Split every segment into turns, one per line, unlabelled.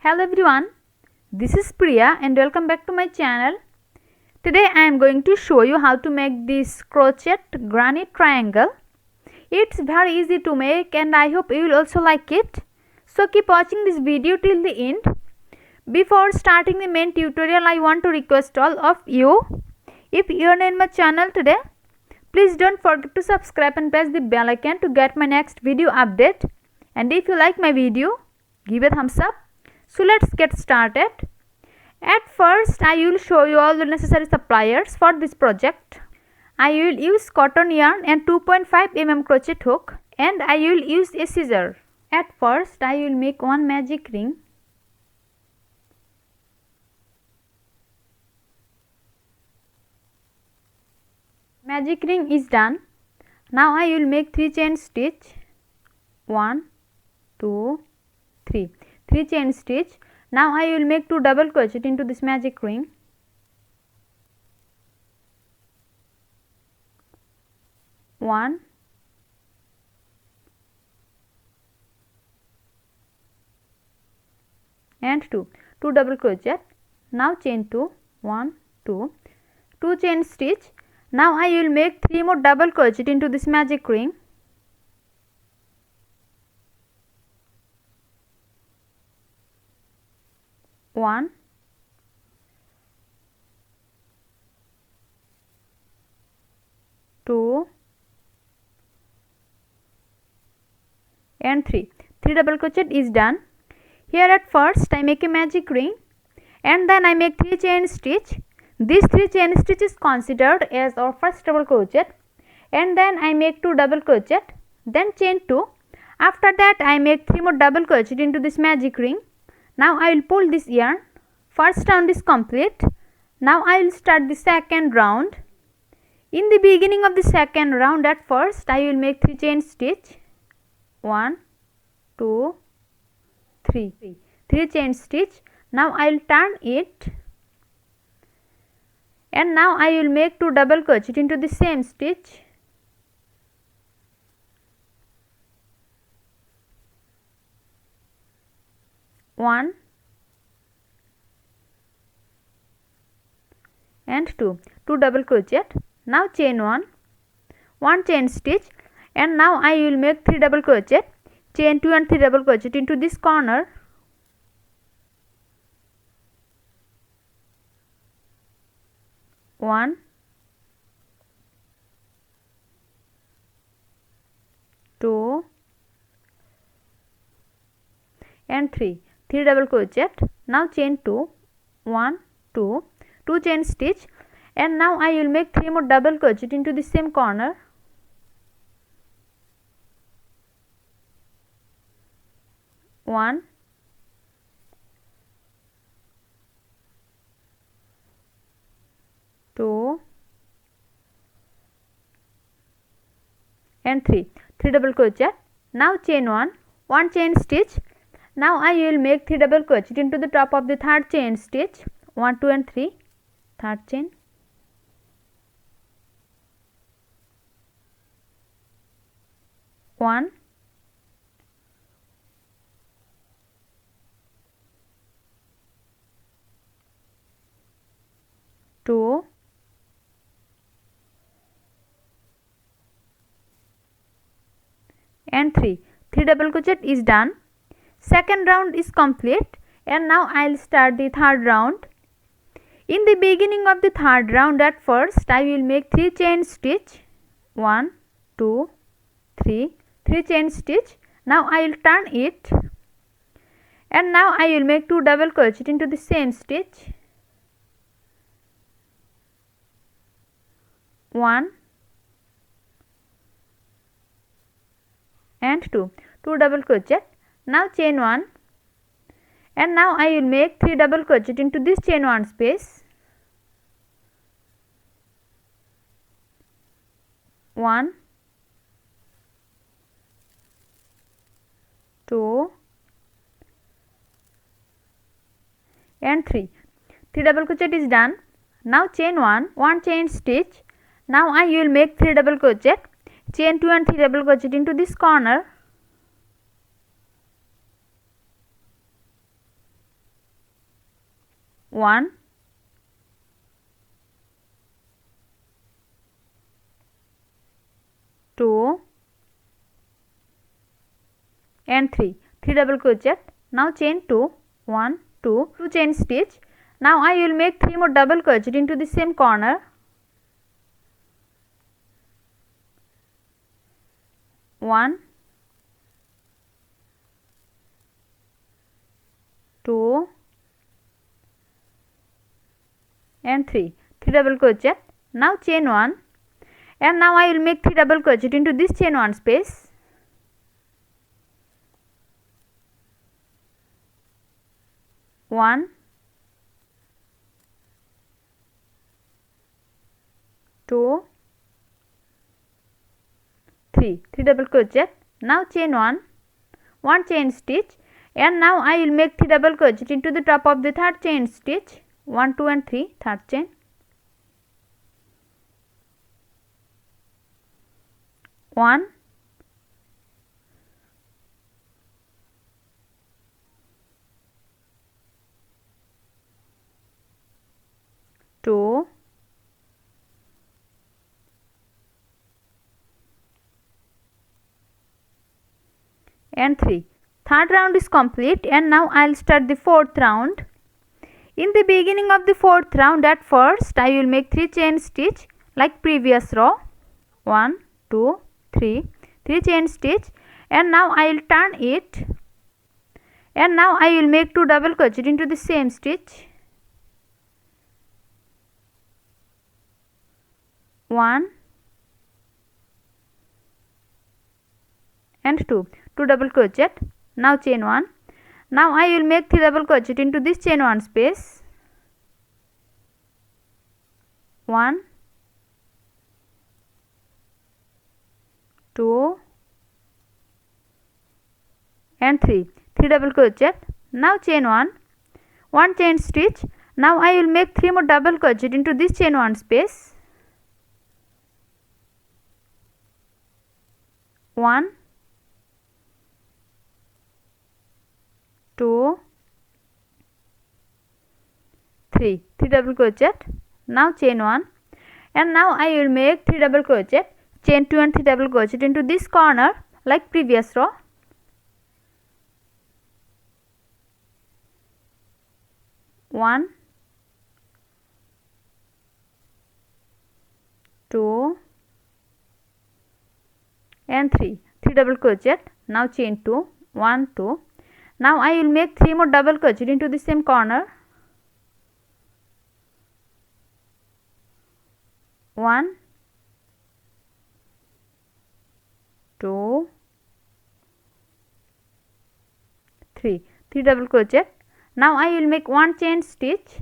Hello everyone, this is Priya and welcome back to my channel. Today I am going to show you how to make this crochet granny triangle. It's very easy to make and I hope you will also like it. So keep watching this video till the end. Before starting the main tutorial, I want to request all of you, if you are new in my channel today, please don't forget to subscribe and press the bell icon to get my next video update. And if you like my video, give a thumbs up. So let's get started. At first, I will show you all the necessary supplies for this project. I will use cotton yarn and 2.5 mm crochet hook, and I will use a scissor. At first, I will make one magic ring. Magic ring is done. Now I will make 3 chain stitch. 1, 2, 3. 3 chain stitch. Now I will make 2 double crochet into this magic ring. One, and 2 double crochet. Now chain 2, 1, 2, 2 chain stitch. Now I will make 3 more double crochet into this magic ring. One, two, and 3. 3 double crochet is done. Here at first I make a magic ring and then I make 3 chain stitch. This 3 chain stitch is considered as our first double crochet, and then I make 2 double crochet, then chain 2. After that I make 3 more double crochet into this magic ring. Now I will pull this yarn. First round is complete. Now I will start the second round. In the beginning of the second round, at first I will make 3 chain stitch. 1, 2, 3. 3 chain stitch. Now I will turn it, and now I will make 2 double crochet into the same stitch. One and 2 double crochet. Now chain 1 chain stitch, and now I will make 3 double crochet, chain 2 and 3 double crochet into this corner. One, 2, and 3 double crochet. Now chain 2, 1, 2, 2 chain stitch, and now I will make 3 more double crochet into the same corner. One, two, and 3 double crochet. Now chain 1 chain stitch. Now I will make 3 double crochet into the top of the third chain stitch. 1, 2 and 3, third chain. One, two, and 3 double crochet is done. Second round is complete, and now I will start the third round. In the beginning of the third round, at first I will make 3 chain stitch. 1, 2, 3 chain stitch. Now I will turn it, and now I will make 2 double crochet into the same stitch. 1 and 2 double crochet. Now chain 1, and now I will make 3 double crochet into this chain 1 space. 1, 2, and 3 double crochet is done. Now chain 1 chain stitch. Now I will make 3 double crochet, chain 2 and 3 double crochet into this corner. 1, 2 and 3 double crochet. Now chain 2, 1, 2 chain stitch. Now I will make 3 more double crochet into the same corner. 1, 2 and 3 double crochet. Now chain 1, and now I will make 3 double crochet into this chain 1 space. 1, 2, 3 double crochet. Now chain 1 chain stitch, and now I will make 3 double crochet into the top of the third chain stitch. 1, 2 and 3 third chain. 1, 2 and 3. Third round is complete, and now I will start the fourth round. In the beginning of the fourth round, at first I will make 3 chain stitch like previous row. 1, 2, 3 chain stitch, and now I will turn it, and now I will make 2 double crochet into the same stitch. 1 and 2 double crochet. Now chain 1. Now I will make 3 double crochet into this chain 1 space. 1, 2 and 3 double crochet. Now chain 1 chain stitch. Now I will make 3 more double crochet into this chain 1 space. 1, 2, 3 double crochet. Now chain 1, and now I will make 3 double crochet, chain 2 and 3 double crochet into this corner like previous row. 1, 2 and 3 double crochet. Now chain 2, 1, 2. Now I will make 3 more double crochet into the same corner. 1, 2, 3 double crochet. Now I will make 1 chain stitch,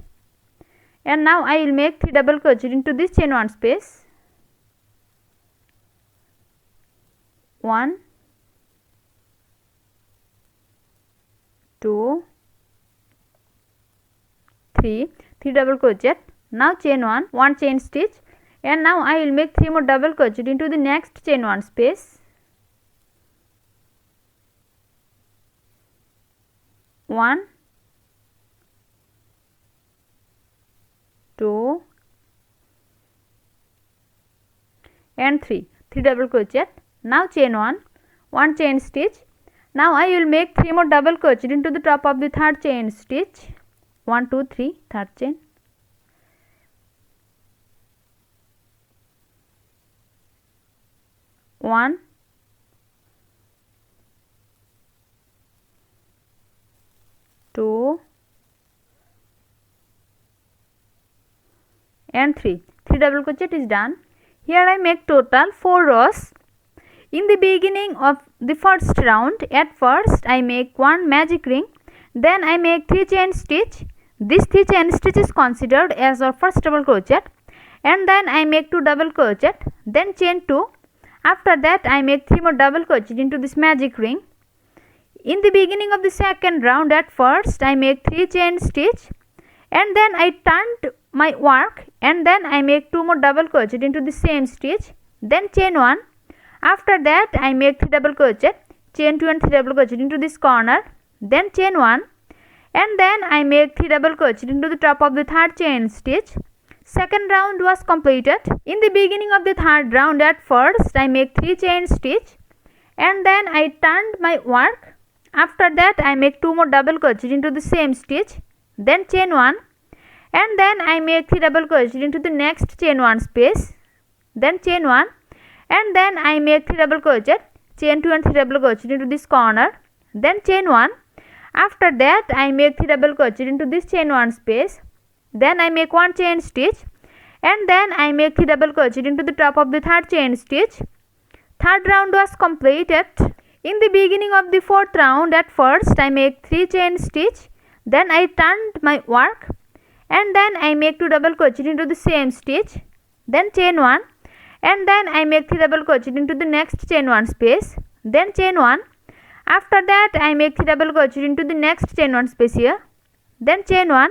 and now I will make 3 double crochet into this chain 1 space. 1, 2, 3 double crochet. Now chain 1 chain stitch, and now I will make 3 more double crochet into the next chain 1 space. 1, 2 and 3 double crochet. Now chain 1 chain stitch. Now I will make 3 more double crochet into the top of the third chain stitch. 1, 2, 3 third chain. 1, 2 and 3 double crochet is done. Here I make total 4 rows. In the beginning of the first round, at first I make 1 magic ring, then I make 3 chain stitch. This 3 chain stitch is considered as our first double crochet, and then I make 2 double crochet, then chain 2. After that I make 3 more double crochet into this magic ring. In the beginning of the second round, at first I make 3 chain stitch, and then I turned my work, and then I make 2 more double crochet into the same stitch, then chain 1. After that I make 3 double crochet, chain 2 and 3 double crochet into this corner, then chain 1, and then I make 3 double crochet into the top of the third chain stitch. Second round was completed. In the beginning of the third round, at first I make 3 chain stitch and then I turned my work. After that I make 2 more double crochet into the same stitch, then chain 1, and then I make 3 double crochet into the next chain 1 space, then chain 1, and then I make 3 double crochet, chain 2 and 3 double crochet into this corner, then chain 1. After that I make 3 double crochet into this chain 1 space, then I make 1 chain stitch, and then I make 3 double crochet into the top of the third chain stitch. Third round was completed. In the beginning of the fourth round, at first I make 3 chain stitch, then I turned my work, and then I make 2 double crochet into the same stitch, then chain 1, and then I make 3 double crochet into the next chain 1 space, then chain 1. After that I make 3 double crochet into the next chain 1 space here, then chain 1,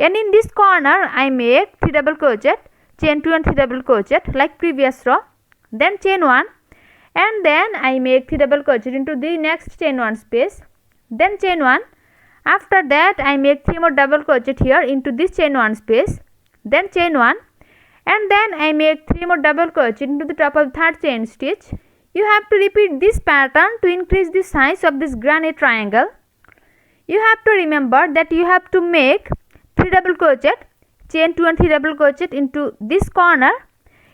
and in this corner I make 3 double crochet, chain 2 and 3 double crochet like previous row, then chain 1, and then I make 3 double crochet into the next chain 1 space, then chain 1. After that I make 3 more double crochet here into this chain 1 space, then chain 1, and then I make 3 more double crochet into the top of the third chain stitch. You have to repeat this pattern to increase the size of this granny triangle. You have to remember that you have to make 3 double crochet, chain 2 and 3 double crochet into this corner,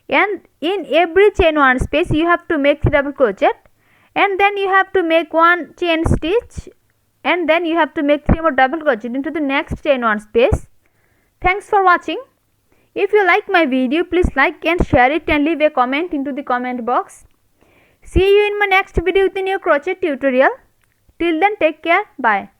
and in every chain 1 space you have to make 3 double crochet, and then you have to make 1 chain stitch, and then you have to make 3 more double crochet into the next chain 1 space. Thanks for watching. If you like my video, please like and share it and leave a comment into the comment box. See you in my next video with a new crochet tutorial. Till then, take care. Bye.